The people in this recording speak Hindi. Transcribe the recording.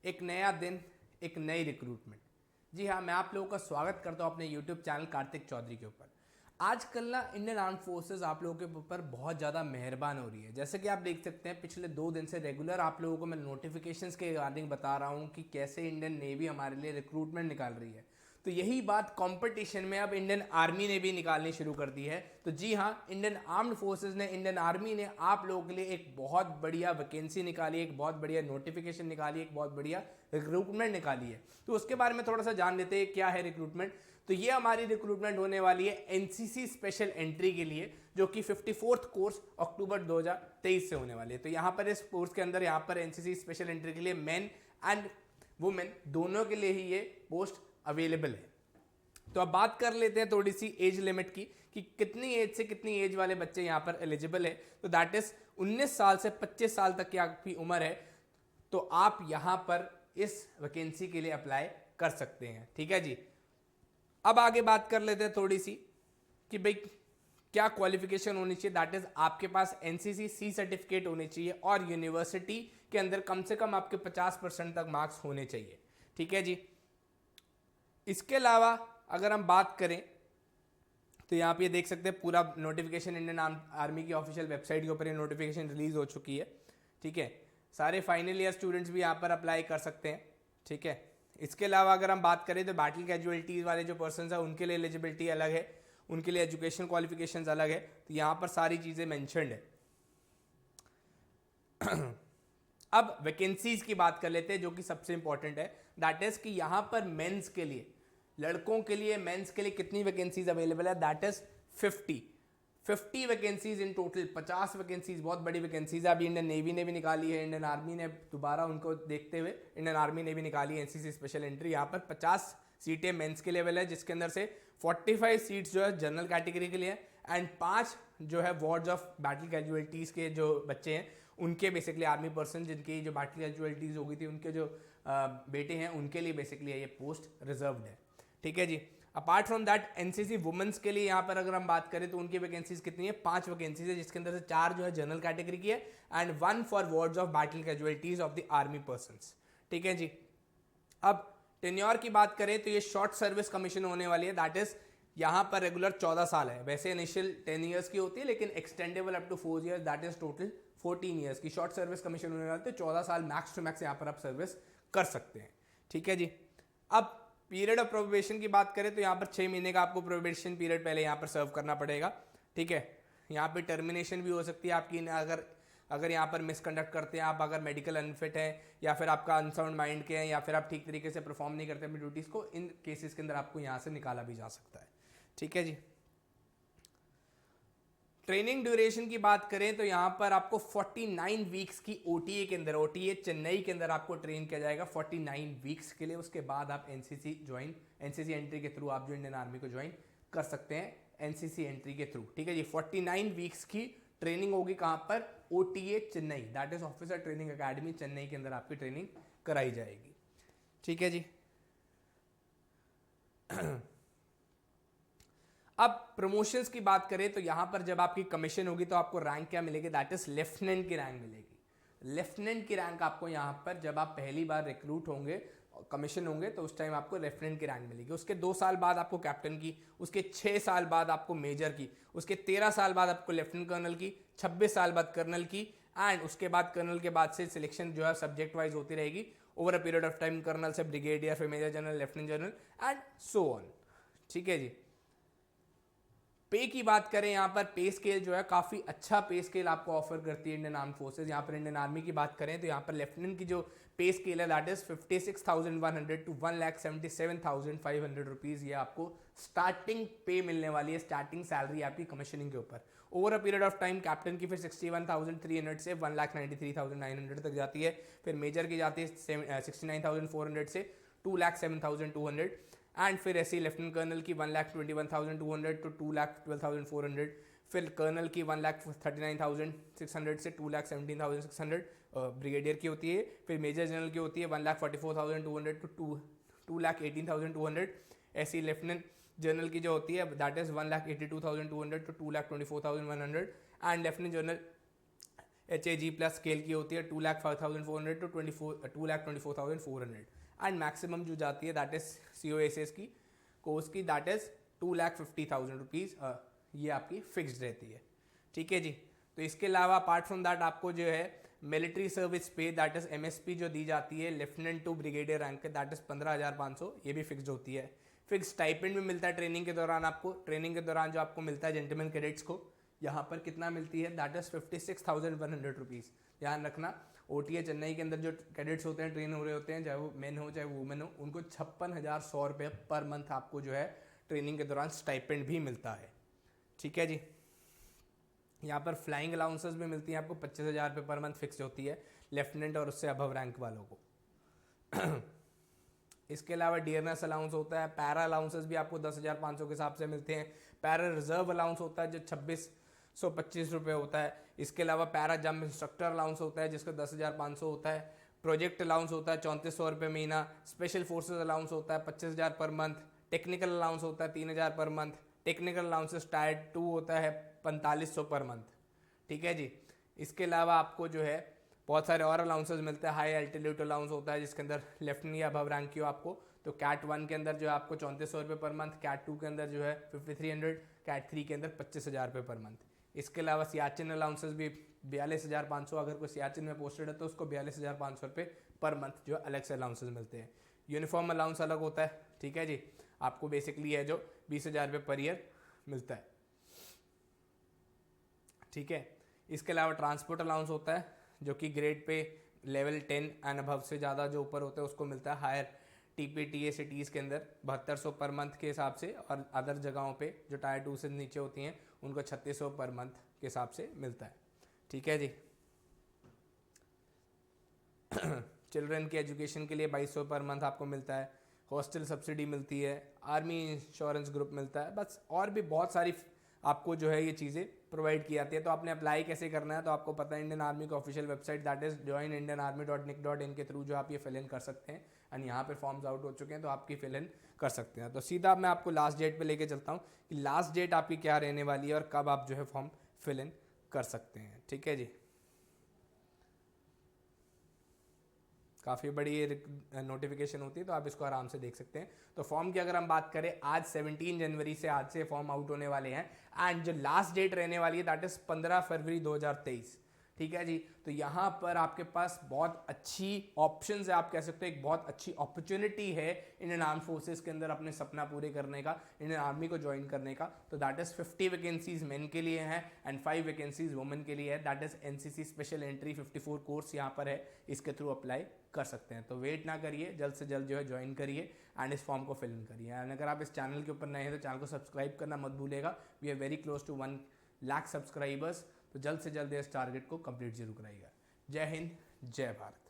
एक नया दिन, एक नई रिक्रूटमेंट। जी हाँ, मैं आप लोगों का स्वागत करता हूँ अपने यूट्यूब चैनल कार्तिक चौधरी के ऊपर। आजकल ना इंडियन आर्म फोर्सेस आप लोगों के ऊपर बहुत ज़्यादा मेहरबान हो रही है। जैसे कि आप देख सकते हैं, पिछले 2 दिन से रेगुलर आप लोगों को मैं नोटिफिकेशंस के रिगार्डिंग बता रहा हूँ कि कैसे इंडियन नेवी हमारे लिए रिक्रूटमेंट निकाल रही है। तो यही बात कंपटीशन में अब इंडियन आर्मी ने भी निकालनी शुरू कर दी है। तो जी हाँ, इंडियन आर्म्ड फोर्सेस ने, इंडियन आर्मी ने आप लोगों के लिए एक बहुत बढ़िया वैकेंसी निकाली, एक बहुत बढ़िया नोटिफिकेशन निकाली, एक बहुत बढ़िया रिक्रूटमेंट निकाली है। तो उसके बारे में थोड़ा सा जान लेते हैं क्या है रिक्रूटमेंट। तो ये हमारी रिक्रूटमेंट होने वाली है एनसीसी स्पेशल एंट्री के लिए, जो कि 54th कोर्स अक्टूबर 2023 से होने वाली है। तो यहाँ पर इस कोर्स के अंदर यहाँ पर एनसीसी स्पेशल एंट्री के लिए मेन एंड वुमेन दोनों के लिए ही ये पोस्ट अवेलेबल है। तो अब बात कर लेते हैं थोड़ी सी एज लिमिट की कि कितनी एज से कितनी एज वाले बच्चे यहाँ पर एलिजिबल है। तो दैट इज 19 साल से 25 साल तक की आपकी उम्र है, तो आप यहाँ पर इस वैकेंसी के लिए अप्लाई कर सकते हैं। ठीक है जी। अब आगे बात कर लेते हैं थोड़ी सी कि भाई क्या क्वालिफिकेशन होनी चाहिए। दैट इज आपके पास एनसीसी सी सर्टिफिकेट होनी चाहिए और यूनिवर्सिटी के अंदर कम से कम आपके 50% तक मार्क्स होने चाहिए। ठीक है जी। इसके अलावा अगर हम बात करें तो यहाँ पे ये देख सकते हैं पूरा नोटिफिकेशन इंडियन आर्मी की ऑफिशियल वेबसाइट के ऊपर ये नोटिफिकेशन रिलीज हो चुकी है। ठीक है, सारे फाइनल ईयर स्टूडेंट्स भी यहाँ पर अप्लाई कर सकते हैं। ठीक है, इसके अलावा अगर हम बात करें तो बैटल कैजुअलिटीज वाले जो पर्सन है उनके लिए एलिजिबिलिटी अलग है, उनके लिए एजुकेशन क्वालिफिकेशन अलग है। तो यहाँ पर सारी चीज़ें मैंशनड है। अब वैकेंसीज की बात कर लेते हैं जो कि सबसे इंपॉर्टेंट है। दैट इज कि यहाँ पर मेंस के लिए, लड़कों के लिए मेंस के लिए कितनी वैकेंसीज अवेलेबल है। That is 50 vacancies in total. 50 vacancies बहुत बड़ी वैकेंसीज है। अभी इंडियन नेवी ने भी निकाली है, इंडियन आर्मी ने दोबारा उनको देखते हुए इंडियन आर्मी ने भी निकाली है एनसीसी स्पेशल एंट्री। यहाँ पर 50 सीटें मेंस के लिए अवेलेबल है, जिसके अंदर से 45 सीट्स जो है जनरल कैटेगरी के लिए एंड 5 जो है वार्ड्स ऑफ बैटल कैजुअलिटीज के जो बच्चे हैं उनके, बेसिकली आर्मी पर्सन जिनकी जो बैटल कैजुअलिटीज हो गई थी उनके जो बेटे हैं उनके लिए बेसिकली ये पोस्ट रिजर्व्ड है। ठीक है जी। Apart from that NCC women's के लिए यहाँ पर अगर हम बात करें तो उनकी वैकेंसीज कितनी है, 5 वैकेंसीज है, जिसके अंदर से 4 जो है जनरल कैटेगरी की है and 1 for wards of battle casualties of the army persons. ठीक है जी। अब टेन्योर की बात करें तो ये शॉर्ट सर्विस कमीशन होने वाली है। दैट इज यहाँ पर रेगुलर 14 साल है, वैसे इनिशियल 10 ईयर्स की होती है लेकिन extendable up to 4 years, that is total 14 years की शॉर्ट सर्विस कमीशन होने वाली है। 14 साल मैक्स टू मैक्स यहाँ पर आप सर्विस कर सकते हैं। ठीक है जी। अब पीरियड ऑफ प्रोबेशन की बात करें तो यहाँ पर 6 महीने का आपको प्रोबेशन पीरियड पहले यहाँ पर सर्व करना पड़ेगा। ठीक है, यहाँ पे टर्मिनेशन भी हो सकती है आपकी, अगर यहाँ पर मिसकंडक्ट करते हैं आप, अगर मेडिकल अनफिट है या फिर आपका अनसाउंड माइंड के हैं या फिर आप ठीक तरीके से परफॉर्म नहीं करते अपनी ड्यूटीज़ को, इन केसेस के अंदर आपको यहाँ से निकाला भी जा सकता है। ठीक है जी। ट्रेनिंग ड्यूरेशन की बात करें तो यहाँ पर आपको 49 वीक्स की ओटीए के अंदर, ओटीए चेन्नई के अंदर आपको ट्रेन किया जाएगा 49 वीक्स के लिए। उसके बाद आप एनसीसी एंट्री के थ्रू आप जो इंडियन आर्मी को ज्वाइन कर सकते हैं एनसीसी एंट्री के थ्रू। ठीक है जी। 49 वीक्स की ट्रेनिंग होगी कहाँ पर, OTA Chennai, that is officer training academy Chennai के अंदर आपकी ट्रेनिंग कराई जाएगी। ठीक है जी। अब प्रमोशंस की बात करें तो यहां पर जब आपकी कमीशन होगी तो आपको रैंक क्या मिलेगी, दैट इज लेफ्टिनेंट की रैंक मिलेगी। लेफ्टिनेंट की रैंक आपको यहां पर जब आप पहली बार रिक्रूट होंगे, कमीशन होंगे, तो उस टाइम आपको लेफ्टिनेंट की रैंक मिलेगी। उसके 2 साल बाद आपको कैप्टन की, उसके 6 साल बाद आपको मेजर की, उसके 13 साल बाद आपको लेफ्टिनेंट कर्नल की, 26 साल बाद कर्नल की एंड उसके बाद कर्नल के बाद से सिलेक्शन जो है सब्जेक्ट वाइज होती रहेगी over a period of time, colonel से ब्रिगेडियर, फिर major general, lieutenant general and so on. ठीक है जी। पे की बात करें, यहाँ पर पे स्केल जो है काफ़ी अच्छा पे स्केल आपको ऑफर करती है इंडियन आर्म फोर्सेज। यहाँ पर इंडियन आर्मी की बात करें तो यहाँ पर लेफ्टिनेंट की जो पे स्केल है दैट इज 56,100 टू 1,77,500 रुपीज़। ये आपको स्टार्टिंग पे मिलने वाली है, स्टार्टिंग सैलरी आपकी कमीशनिंग के ऊपर। Over a period of time captain की फिर 61,300 से 1,93,900 तक जाती है। फिर मेजर की जाती है 69,400 से 2,07,200 एंड फिर ऐसी लेफ्टिनेंट कर्नल की 1,21,200 टू 2,12,400। फिर कर्नल की 1,39,600 से 2,17,600 ब्रिगेडियर की होती है। फिर मेजर जनरल की होती है 1,44,200 टू 2,18,200। ऐसी लेफ्टिनेंट जनरल की जो होती है that is 1,82,200 to 2,24,100 and lieutenant general HAG+ scale की होती है 2,05,400 टू 2,24,400 एंड मैक्सिमम जो जाती है दैट इज COSS की कोर्स की दैट इज 2,50,000 रुपीज़, ये आपकी फिक्स्ड रहती है। ठीक है जी। तो इसके अलावा अपार्ट फ्रॉम दैट आपको जो है मिलिट्री सर्विस पे दैट इज MSP जो दी जाती है लेफ्टिनेंट टू ब्रिगेडियर रैंक के दैट इज 15,500, ये भी फिक्स्ड होती है। फिक्स स्टाइपेंड भी मिलता है ट्रेनिंग के दौरान आपको। ट्रेनिंग के दौरान जो आपको मिलता है जेंटलमैन कैडेट्स को यहाँ पर कितना मिलती है दैट इज 56,100 रुपीज़। ध्यान रखना OTA चेन्नई के अंदर जो कैडेट्स होते हैं ट्रेन हो रहे होते हैं, चाहे वो मेन हो चाहे वो वुमेन हो, उनको 56,100 रुपये पर मंथ आपको जो है ट्रेनिंग के दौरान स्टाइपेंड भी मिलता है। ठीक है जी। यहाँ पर फ्लाइंग अलाउंसेस भी मिलती हैं आपको 25,000 रुपये पर मंथ फिक्स होती है लेफ्टिनेंट और उससे अबव रैंक वालों को। इसके अलावा डियरनेस अलाउंस होता है। पैरा अलाउंसेस भी आपको 10,500 के हिसाब से मिलते हैं। पैरा रिजर्व अलाउंस होता है जो 2,625 रुपये होता है। इसके अलावा पैरा जंप इंस्ट्रक्टर अलाउंस होता है जिसका 10,500 होता है। प्रोजेक्ट अलाउंस होता है 3,400 रुपये महीना। स्पेशल फोर्सेज अलाउंस होता है 25,000 पर मंथ। टेक्निकल अलाउंस होता है 3,000 per month. Technical allowances tyre 2 होता है 4,500 पर मंथ। ठीक है जी। इसके अलावा आपको जो है बहुत सारे और अलाउंसेस मिलते हैं। हाई एल्टीट्यूड अलाउंस होता है जिसके अंदर लेफ्टिनेंट या अबव रैंक की हो आपको, तो कैट 1 के अंदर जो है आपको 3,400 रुपये पर मंथ, कैट 2 के अंदर जो है 5,300, कैट 3 के अंदर 25,000 रुपये पर मंथ। इसके अलावा सियाचिन अलाउंसेस भी 42,500, अगर कोई सियाचिन में पोस्टेड है तो उसको 42,500 रुपये पर मंथ जो अलग से अलाउंसेस मिलते हैं। यूनिफॉर्म अलाउंस अलग होता है। ठीक है जी। आपको बेसिकली है जो 20,000 रुपये पर ईयर मिलता है। ठीक है। इसके अलावा ट्रांसपोर्ट अलाउंस होता है जो कि grade pay level 10 and above से ज़्यादा जो ऊपर होता है उसको मिलता है। हायर TPTA सिटीज़ के अंदर 7,200 पर मंथ के हिसाब से, और अदर जगहों पे जो टायर 2 से नीचे होती हैं उनको 3,600 पर मंथ के हिसाब से मिलता है। ठीक है जी। चिल्ड्रन के एजुकेशन के लिए 2,200 पर मंथ आपको मिलता है। हॉस्टल सब्सिडी मिलती है। आर्मी इंश्योरेंस ग्रुप मिलता है। बस और भी बहुत सारी आपको जो है ये चीज़ें प्रोवाइड की जाती है। तो आपने अप्लाई कैसे करना है तो आपको पता है इंडियन आर्मी का official website that is joinindianarmy.nic.in के थ्रू जो आप ये फिल इन कर सकते हैं। एंड यहाँ पे फॉर्म्स आउट हो चुके हैं तो आपकी फिल इन कर सकते हैं। तो सीधा मैं आपको लास्ट डेट पे लेके चलता हूँ कि लास्ट डेट आपकी क्या रहने वाली है और कब आप जो है फॉर्म फिल इन कर सकते हैं। ठीक है जी। काफ़ी बड़ी नोटिफिकेशन होती है तो आप इसको आराम से देख सकते हैं। तो फॉर्म की अगर हम बात करें, आज 17 जनवरी से आज से फॉर्म आउट होने वाले हैं एंड जो लास्ट डेट रहने वाली है दैट इज 15 फरवरी 2023। ठीक है जी। तो यहाँ पर आपके पास बहुत अच्छी ऑप्शंस है, आप कह सकते हैं एक बहुत अच्छी अपॉर्चुनिटी है इंडियन आर्म फोर्सेस के अंदर अपने सपना पूरे करने का, इंडियन आर्मी को ज्वाइन करने का। तो दैट इज 50 वैकेंसीज मेन के लिए हैं एंड 5 वैकेंसीज वुमेन के लिए है। That is NCC special entry 54 course यहाँ पर है, इसके थ्रू अप्लाई कर सकते हैं। तो वेट ना करिए, जल्द से जल्द जो है ज्वाइन करिए एंड इस फॉर्म को फिल इन करिए। एंड अगर आप इस चैनल के ऊपर नए हैं तो चैनल को सब्सक्राइब करना मत भूलिएगा। We are very close to 1 lakh subscribers. तो जल्द से जल्द इस टारगेट को कंप्लीट जरूर कराइएगा। जय हिंद, जय भारत।